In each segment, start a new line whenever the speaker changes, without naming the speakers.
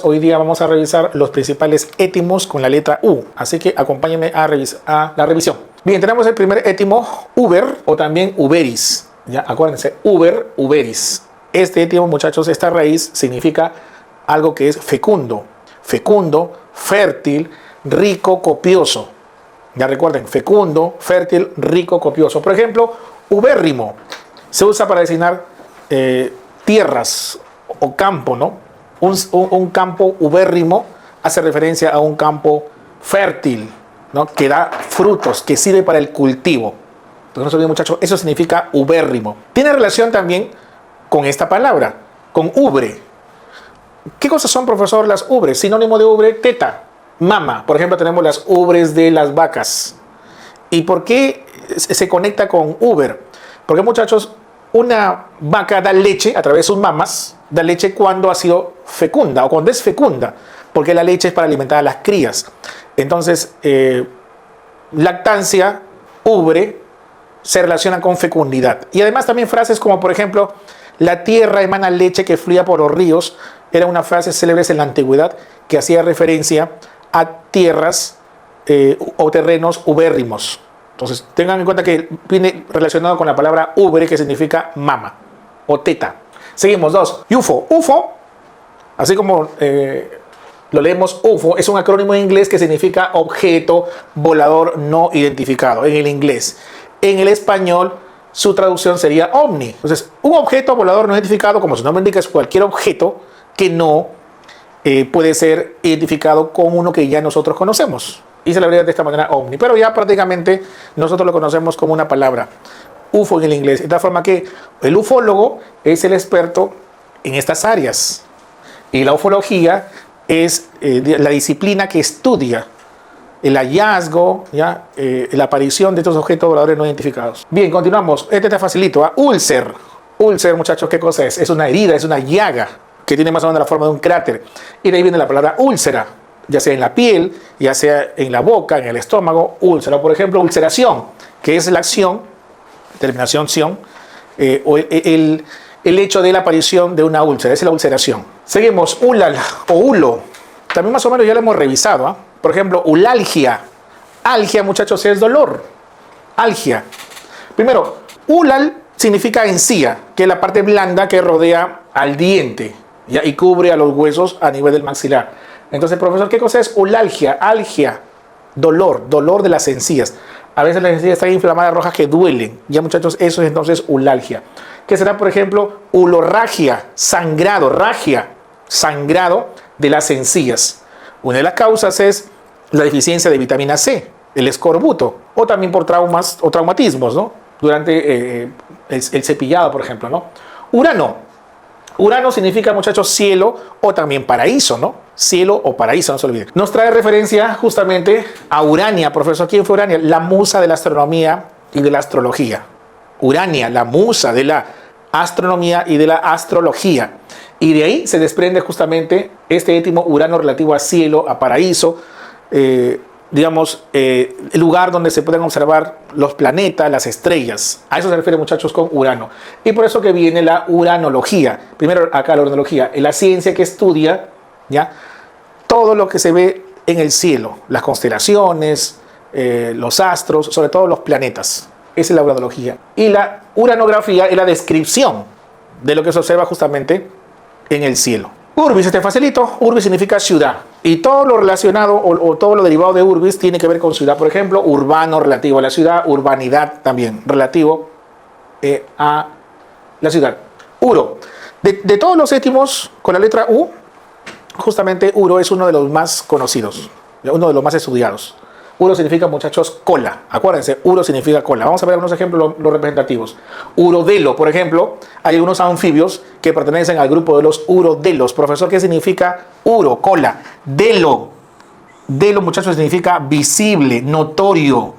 hoy día vamos a revisar los principales étimos con la letra U. Así que acompáñenme a la revisión. Bien, tenemos el primer étimo, uber o también uberis. Ya, acuérdense, uber, uberis. Este étimo, muchachos, esta raíz significa algo que es fecundo. Fecundo, fértil, rico, copioso. Ya recuerden, fecundo, fértil, rico, copioso. Por ejemplo, ubérrimo se usa para designar tierras o campo, ¿no? Un campo ubérrimo hace referencia a un campo fértil, ¿no? Que da frutos, que sirve para el cultivo. Entonces, no se olviden, muchachos, eso significa ubérrimo. Tiene relación también con esta palabra, con ubre. ¿Qué cosas son, profesor, las ubres? Sinónimo de ubre, teta, mama. Por ejemplo, tenemos las ubres de las vacas. ¿Y por qué se conecta con uber? Porque, muchachos, una vaca da leche a través de sus mamas, da leche cuando ha sido fecunda o cuando es fecunda, porque la leche es para alimentar a las crías. Entonces, lactancia, ubre, se relaciona con fecundidad. Y además también frases como, por ejemplo, la tierra emana leche que fluía por los ríos, era una frase célebre en la antigüedad que hacía referencia a tierras o terrenos ubérrimos. Entonces, tengan en cuenta que viene relacionado con la palabra ubre, que significa mama o teta. Seguimos, 2. UFO. UFO, así como lo leemos UFO, es un acrónimo en inglés que significa objeto volador no identificado en el inglés. En el español, su traducción sería ovni. Entonces, un objeto volador no identificado, como su nombre indica, es cualquier objeto que no puede ser identificado con uno que ya nosotros conocemos. Y se le habría de esta manera ovni. Pero ya prácticamente nosotros lo conocemos como una palabra, UFO en el inglés. De tal forma que el ufólogo es el experto en estas áreas. Y la ufología es la disciplina que estudia el hallazgo, ¿ya? La aparición de estos objetos voladores no identificados. Bien, continuamos. Este está facilito. Úlcer. Úlcer, muchachos, ¿qué cosa es? Es una herida, es una llaga que tiene más o menos la forma de un cráter. Y de ahí viene la palabra úlcera, ya sea en la piel, ya sea en la boca, en el estómago, úlcera. Por ejemplo, ulceración, que es la acción, terminación ción, o el hecho de la aparición de una úlcera, esa es la ulceración. Seguimos, ulal o ulo. También más o menos ya lo hemos revisado, ¿eh? Por ejemplo, ulalgia. Algia, muchachos, es dolor. Algia. Primero, ulal significa encía, que es la parte blanda que rodea al diente, ¿ya? Y cubre a los huesos a nivel del maxilar. Entonces, profesor, ¿qué cosa es ulalgia? Algia, dolor, dolor de las encías. A veces las encías están inflamadas rojas que duelen. Ya, muchachos, eso es entonces ulalgia. ¿Qué será, por ejemplo, ulorragia? Sangrado, ragia, sangrado de las encías. Una de las causas es la deficiencia de vitamina C, el escorbuto, o también por traumas o traumatismos, ¿no? Durante el cepillado, por ejemplo, ¿no? Urano. Urano significa, muchachos, cielo o también paraíso, ¿no? Cielo o paraíso, no se olviden. Nos trae referencia justamente a Urania. Profesor, ¿quién fue Urania? La musa de la astronomía y de la astrología. Urania, la musa de la astronomía y de la astrología. Y de ahí se desprende justamente este étimo Urano relativo a cielo, a paraíso, digamos, el lugar donde se pueden observar los planetas, las estrellas. A eso se refiere, muchachos, con Urano. Y por eso que viene la uranología. Primero acá la uranología, es la ciencia que estudia, ¿ya?, todo lo que se ve en el cielo, las constelaciones, los astros, sobre todo los planetas. Esa es la uranología. Y la uranografía es la descripción de lo que se observa justamente en el cielo. Urbis, este facilito. Urbis significa ciudad. Y todo lo relacionado o todo lo derivado de urbis tiene que ver con ciudad. Por ejemplo, urbano relativo a la ciudad, urbanidad también relativo a la ciudad. Uro. De todos los étimos con la letra U, justamente uro es uno de los más conocidos, uno de los más estudiados. Uro significa, muchachos, cola. Acuérdense, uro significa cola. Vamos a ver algunos ejemplos los representativos. Urodelo, por ejemplo, hay algunos anfibios que pertenecen al grupo de los urodelos. Profesor, ¿qué significa uro? Cola. Delo. Delo, muchachos, significa visible, notorio.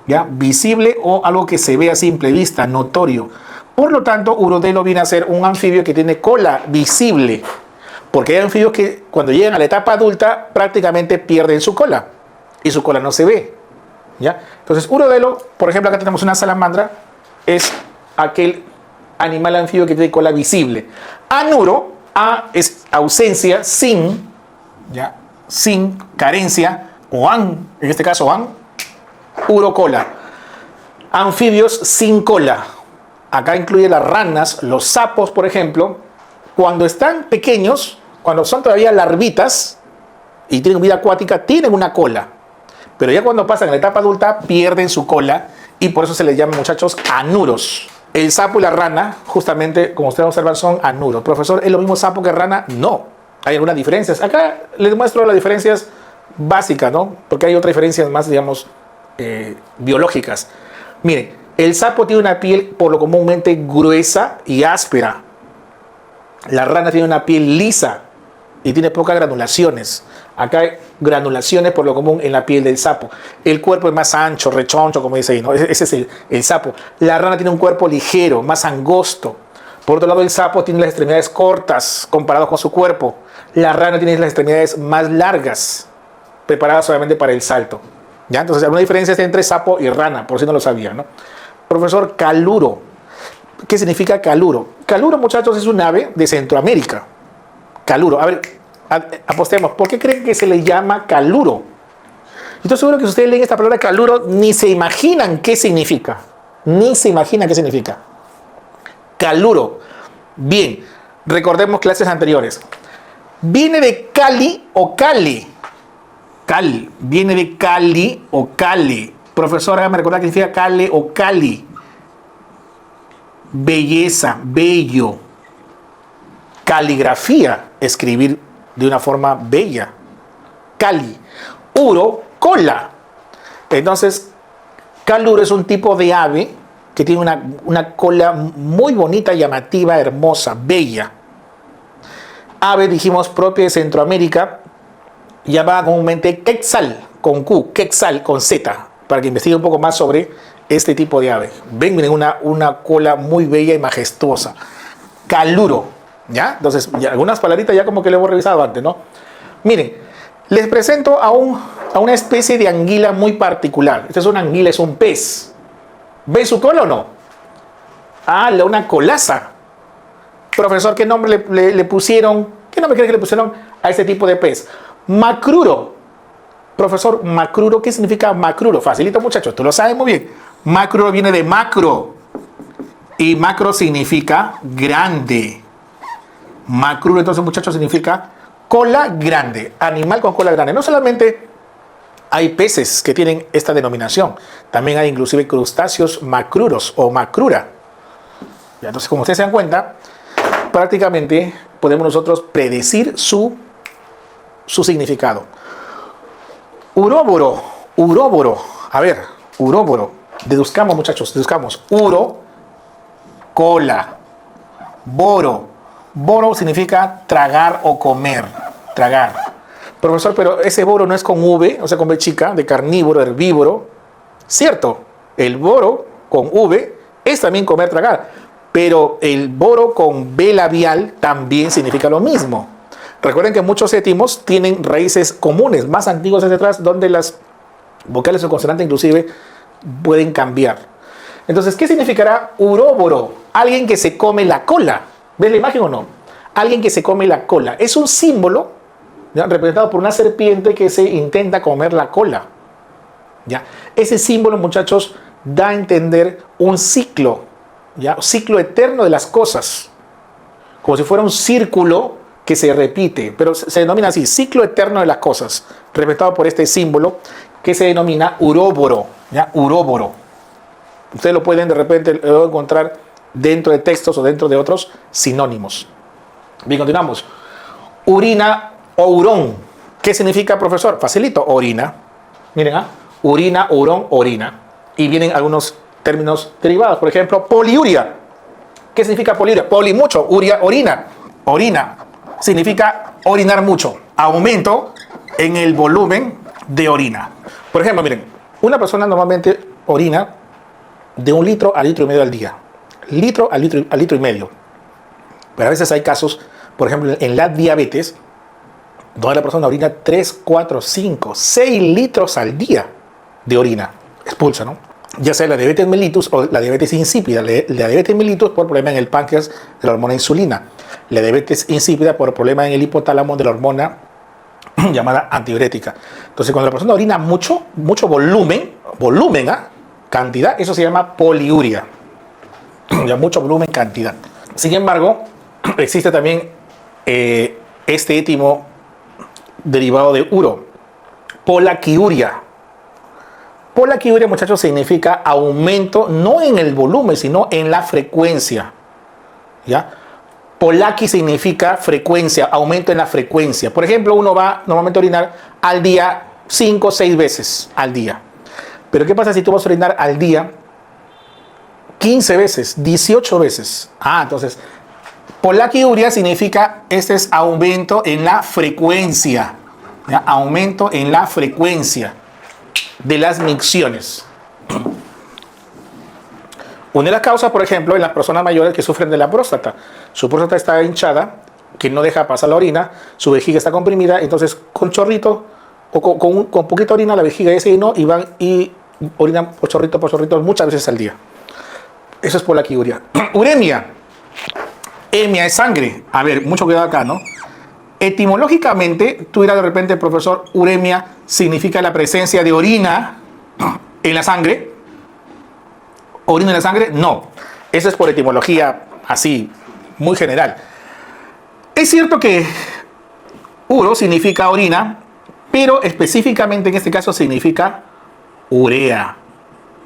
¿Ya? Visible o algo que se ve a simple vista, notorio. Por lo tanto, urodelo viene a ser un anfibio que tiene cola visible. Porque hay anfibios que cuando llegan a la etapa adulta prácticamente pierden su cola. Y su cola no se ve, ¿ya? Entonces, urodelo, por ejemplo, acá tenemos una salamandra, es aquel animal anfibio que tiene cola visible. Anuro, a es ausencia, sin, ¿ya? Sin carencia, o en este caso urocola. Anfibios sin cola. Acá incluye las ranas, los sapos, por ejemplo. Cuando están pequeños, cuando son todavía larvitas y tienen vida acuática, tienen una cola. Pero ya cuando pasan a la etapa adulta, pierden su cola y por eso se les llama, muchachos, anuros. El sapo y la rana, justamente, como ustedes observan, son anuros. Profesor, ¿es lo mismo sapo que rana? No. Hay algunas diferencias. Acá les muestro las diferencias básicas, ¿no? Porque hay otras diferencias más, digamos, biológicas. Miren, el sapo tiene una piel por lo comúnmente gruesa y áspera. La rana tiene una piel lisa y tiene pocas granulaciones. Acá hay granulaciones por lo común en la piel del sapo. El cuerpo es más ancho, rechoncho, como dice ahí, ¿no? Ese es el sapo. La rana tiene un cuerpo ligero, más angosto. Por otro lado, el sapo tiene las extremidades cortas comparado con su cuerpo. La rana tiene las extremidades más largas, preparadas solamente para el salto. ¿Ya? Entonces, hay una diferencia entre sapo y rana, por si no lo sabían, ¿no? Profesor, caluro. ¿Qué significa caluro? Caluro, muchachos, es un ave de Centroamérica. Caluro. A ver, apostemos. ¿Por qué creen que se le llama caluro? Yo estoy seguro que si ustedes leen esta palabra caluro, ni se imaginan qué significa. Ni se imaginan qué significa. Caluro. Bien, recordemos clases anteriores. Viene de Cali o Cali. Cali. Viene de Cali o Cali. Profesor, hágame recordar qué significa Cali o Cali. Belleza, bello. Caligrafía, escribir de una forma bella. Cali. Uro, cola. Entonces, caluro es un tipo de ave que tiene una cola muy bonita, llamativa, hermosa, bella. Ave, dijimos, propia de Centroamérica, llamada comúnmente quetzal, con Q, quetzal, con Z, para que investigue un poco más sobre este tipo de ave. Ven, miren, una cola muy bella y majestuosa. Caluro, ¿ya? Entonces, ya, algunas palabritas ya como que lo hemos revisado antes, ¿no? Miren, les presento a una especie de anguila muy particular. Esta es una anguila, es un pez. ¿Ven su cola o no? Ah, una colaza. Profesor, ¿qué nombre le pusieron? ¿Qué nombre creen que le pusieron a este tipo de pez? Macruro. Profesor, macruro, ¿qué significa macruro? Facilito, muchachos, tú lo sabes muy bien. Macruro viene de macro. Y macro significa grande. Macruro, entonces, muchachos, significa cola grande. Animal con cola grande. No solamente hay peces que tienen esta denominación. También hay inclusive crustáceos macruros o macrura. Ya, entonces, como ustedes se dan cuenta, prácticamente podemos nosotros predecir su significado. Uróboro, uróboro. A ver, uróboro. Deduzcamos, muchachos, deduzcamos. Uro, cola. Boro. Boro significa tragar o comer. Tragar. Profesor, pero ese boro no es con V, o sea, con B chica, de carnívoro, herbívoro. Cierto, el boro con V es también comer, tragar. Pero el boro con B labial también significa lo mismo. Recuerden que muchos étimos tienen raíces comunes, más antiguas hacia atrás, donde las vocales o consonantes inclusive pueden cambiar. Entonces, ¿qué significará uróboro? Alguien que se come la cola. ¿Ves la imagen o no? Alguien que se come la cola. Es un símbolo, ¿ya?, representado por una serpiente que se intenta comer la cola. ¿Ya? Ese símbolo, muchachos, da a entender un ciclo, ¿ya? Ciclo eterno de las cosas. Como si fuera un círculo que se repite, pero se denomina así, ciclo eterno de las cosas, representado por este símbolo que se denomina uróboro, ¿ya? Uróboro. Ustedes lo pueden de repente encontrar dentro de textos o dentro de otros sinónimos. Bien, continuamos. Urina o hurón. ¿Qué significa, profesor? Facilito, orina. Miren, urina, hurón, orina. Y vienen algunos términos derivados, por ejemplo, poliuria. ¿Qué significa poliuria? Poli, mucho, uria, orina. Orina significa orinar mucho. Aumento en el volumen de orina. Por ejemplo, miren, una persona normalmente orina de 1 litro a litro y medio al día. Litro a litro y medio. Pero a veces hay casos, por ejemplo, en la diabetes, donde la persona orina 3, 4, 5, 6 litros al día de orina. Expulsa, ¿no? Ya sea la diabetes mellitus o la diabetes insípida. La diabetes mellitus por problema en el páncreas de la hormona insulina. La diabetes insípida por problema en el hipotálamo de la hormona llamada antidiurética. Entonces, cuando la persona orina mucho volumen, cantidad, eso se llama poliuria. Ya mucho volumen, cantidad. Sin embargo, existe también este étimo derivado de uro, polaquiuria. Polaquiuria, muchachos, significa aumento no en el volumen, sino en la frecuencia. ¿Ya? Polaqui significa frecuencia, aumento en la frecuencia. Por ejemplo, uno va normalmente a orinar al día 5 o 6 veces al día. Pero ¿qué pasa si tú vas a orinar al día 15 veces, 18 veces? Entonces, polaquiuria significa, este es aumento en la frecuencia. ¿Ya? Aumento en la frecuencia de las micciones. Una de las causas, por ejemplo, en las personas mayores que sufren de la próstata. Su próstata está hinchada, que no deja pasar la orina, su vejiga está comprimida, entonces con chorrito o con poquita orina la vejiga ya se llenó y van y orinan por chorrito muchas veces al día. Eso es polaquiuria. Uremia. Emia es sangre. A ver, mucho cuidado acá, ¿no? Etimológicamente, tú dirás de repente, profesor, uremia significa la presencia de orina en la sangre. ¿Orina en la sangre? No. Eso es por etimología así, muy general. Es cierto que uro significa orina, pero específicamente en este caso significa urea.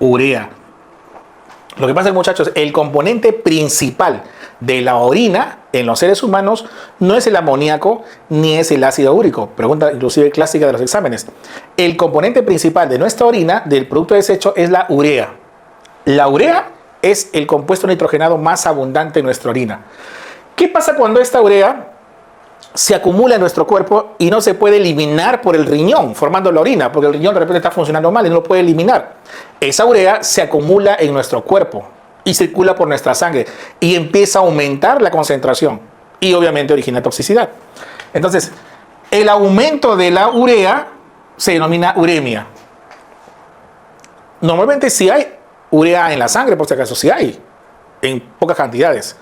Urea. Lo que pasa, muchachos, el componente principal de la orina en los seres humanos no es el amoníaco ni es el ácido úrico. Pregunta inclusive clásica de los exámenes. El componente principal de nuestra orina, del producto desecho, es la urea. La urea es el compuesto nitrogenado más abundante en nuestra orina. ¿Qué pasa cuando esta urea se acumula en nuestro cuerpo y no se puede eliminar por el riñón, formando la orina? Porque el riñón de repente está funcionando mal y no lo puede eliminar. Esa urea se acumula en nuestro cuerpo y circula por nuestra sangre y empieza a aumentar la concentración y obviamente origina toxicidad. Entonces, el aumento de la urea se denomina uremia. Normalmente si hay urea en la sangre, por si acaso, sí hay, en pocas cantidades.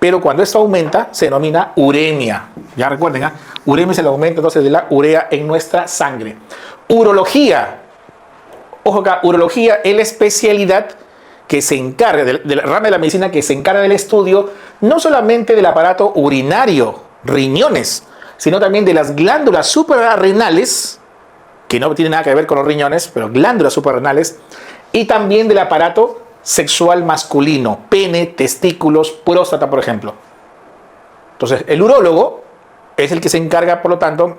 Pero cuando esto aumenta, se denomina uremia. Ya recuerden, uremia es el aumento entonces de la urea en nuestra sangre. Urología. Ojo acá, urología es la especialidad que se encarga, de la rama de la medicina que se encarga del estudio, no solamente del aparato urinario, riñones, sino también de las glándulas suprarrenales, que no tienen nada que ver con los riñones, pero glándulas suprarrenales, y también del aparato sexual masculino, pene, testículos, próstata, por ejemplo. Entonces, el urólogo es el que se encarga, por lo tanto,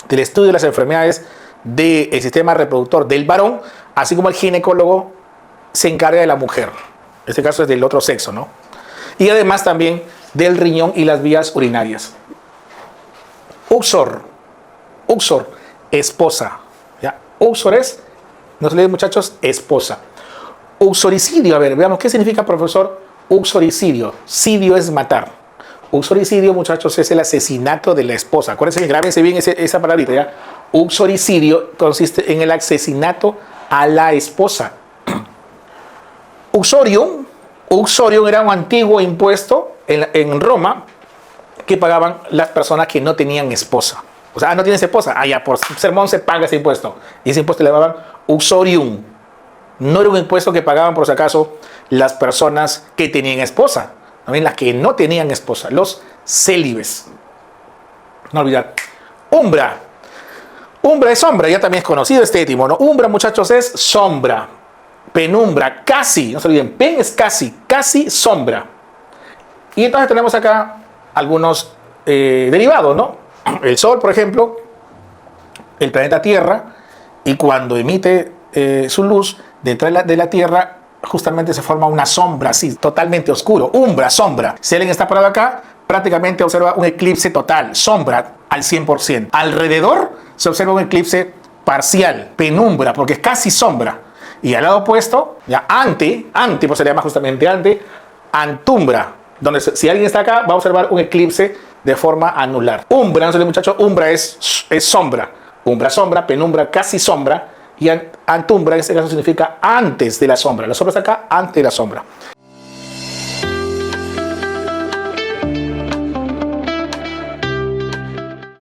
del estudio de las enfermedades del sistema reproductor del varón, así como el ginecólogo se encarga de la mujer. En este caso es del otro sexo, ¿no? Y además también del riñón y las vías urinarias. Uxor, esposa. ¿Ya? Uxor es, no se lee, muchachos, esposa. Uxoricidio, a ver, veamos qué significa, profesor, uxoricidio. Sidio es matar. Uxoricidio, muchachos, es el asesinato de la esposa. Acuérdense, grábense bien esa palabrita, ¿ya? Uxoricidio consiste en el asesinato a la esposa. Uxorium era un antiguo impuesto en Roma que pagaban las personas que no tenían esposa. O sea, no tienes esposa, ya por sermón se paga ese impuesto. Y ese impuesto le llamaban uxorium. No era un impuesto que pagaban, por si acaso, las personas que tenían esposa. También las que no tenían esposa, los célibes. No olvidar. Umbra. Umbra es sombra, ya también es conocido este étimo, ¿no? Umbra, muchachos, es sombra. Penumbra, casi, no se olviden, pen es casi sombra. Y entonces tenemos acá algunos derivados, ¿no? El Sol, por ejemplo, el planeta Tierra, y cuando emite su luz, detrás de la Tierra, justamente se forma una sombra, así, totalmente oscuro, umbra, sombra. Si alguien está parado acá, prácticamente observa un eclipse total, sombra al 100%. Alrededor se observa un eclipse parcial, penumbra, porque es casi sombra. Y al lado opuesto, ya ante, pues se llama justamente antumbra, donde si alguien está acá, va a observar un eclipse de forma anular. Umbra, no sé, muchachos, umbra es sombra. Umbra, sombra, penumbra, casi sombra. Y antumbra en este caso significa antes de la sombra. La sombra está acá, antes de la sombra.